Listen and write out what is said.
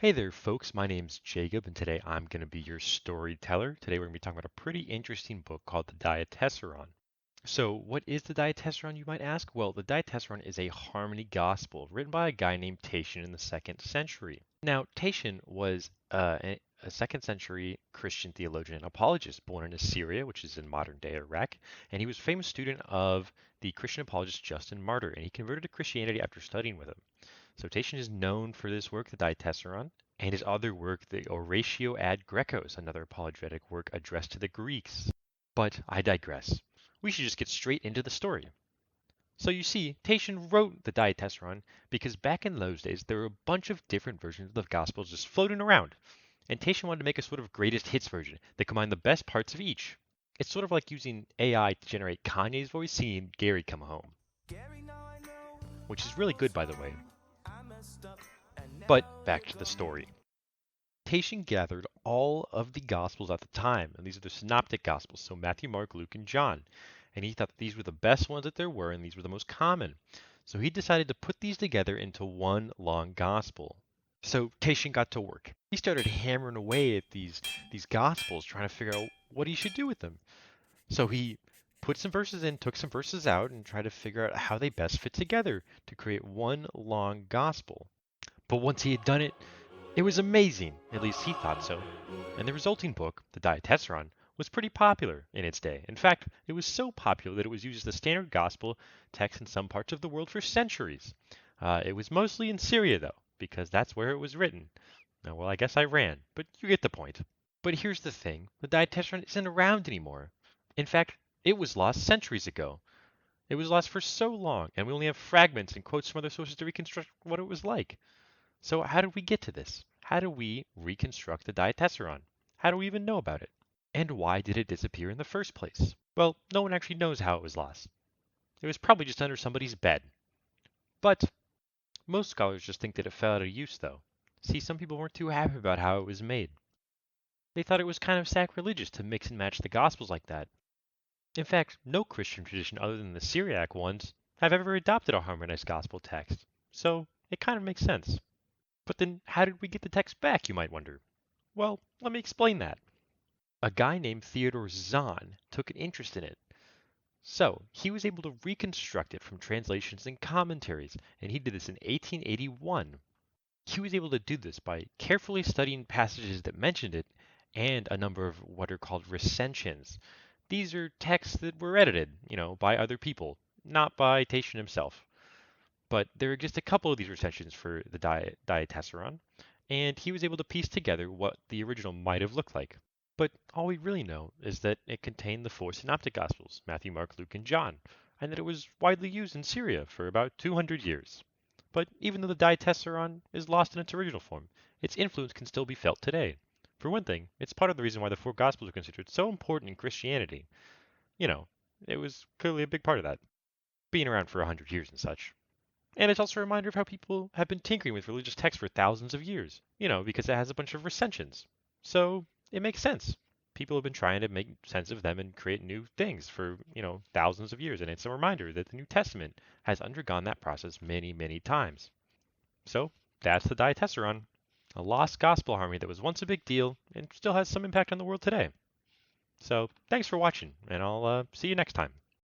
Hey there, folks. My name's Jacob, and today I'm going to be your storyteller. Today we're going to be talking about a pretty interesting book called the Diatessaron. So, what is the Diatessaron, you might ask? Well, the Diatessaron is a harmony gospel written by a guy named Tatian in the second century. Now, Tatian was a second century Christian theologian and apologist born in Assyria, which is in modern day Iraq, and he was a famous student of the Christian apologist Justin Martyr, and he converted to Christianity after studying with him. So Tatian is known for this work, the Diatessaron, and his other work, the Oratio ad Grecos, another apologetic work addressed to the Greeks. But I digress. We should just get straight into the story. So you see, Tatian wrote the Diatessaron because back in those days there were a bunch of different versions of the Gospels just floating around. And Tatian wanted to make a sort of greatest hits version that combined the best parts of each. It's sort of like using AI to generate Kanye's voice singing Gary Come Home, which is really good by the way. But back to the story. Tatian gathered all of the Gospels at the time, and these are the Synoptic Gospels, so Matthew, Mark, Luke, and John. And he thought that these were the best ones that there were, and these were the most common. So he decided to put these together into one long Gospel. So Tatian got to work. He started hammering away at these Gospels, trying to figure out what he should do with them. So he put some verses in, took some verses out, and tried to figure out how they best fit together to create one long Gospel. But once he had done it, it was amazing, at least he thought so, and the resulting book, the Diatessaron, was pretty popular in its day. In fact, it was so popular that it was used as the standard gospel text in some parts of the world for centuries. It was mostly in Syria, though, because that's where it was written. Well, I guess Iran, but you get the point. But here's the thing, the Diatessaron isn't around anymore. In fact, it was lost centuries ago. It was lost for so long, and we only have fragments and quotes from other sources to reconstruct what it was like. So how did we get to this? How do we reconstruct the Diatessaron? How do we even know about it? And why did it disappear in the first place? Well, no one actually knows how it was lost. It was probably just under somebody's bed. But most scholars just think that it fell out of use, though. See, some people weren't too happy about how it was made. They thought it was kind of sacrilegious to mix and match the Gospels like that. In fact, no Christian tradition other than the Syriac ones have ever adopted a harmonized Gospel text. So it kind of makes sense. But then how did we get the text back, you might wonder? Well, let me explain that. A guy named Theodore Zahn took an interest in it. So, he was able to reconstruct it from translations and commentaries, and he did this in 1881. He was able to do this by carefully studying passages that mentioned it and a number of what are called recensions. These are texts that were edited, by other people, not by Tatian himself. But there are just a couple of these recensions for the Diatessaron, and he was able to piece together what the original might have looked like. But all we really know is that it contained the four synoptic gospels, Matthew, Mark, Luke, and John, and that it was widely used in Syria for about 200 years. But even though the Diatessaron is lost in its original form, its influence can still be felt today. For one thing, it's part of the reason why the four gospels are considered so important in Christianity. You know, it was clearly a big part of that, being around for 100 years and such. And it's also a reminder of how people have been tinkering with religious texts for thousands of years, because it has a bunch of recensions. So it makes sense. People have been trying to make sense of them and create new things for, thousands of years. And it's a reminder that the New Testament has undergone that process many, many times. So that's the Diatessaron, a lost gospel harmony that was once a big deal and still has some impact on the world today. So thanks for watching, and I'll see you next time.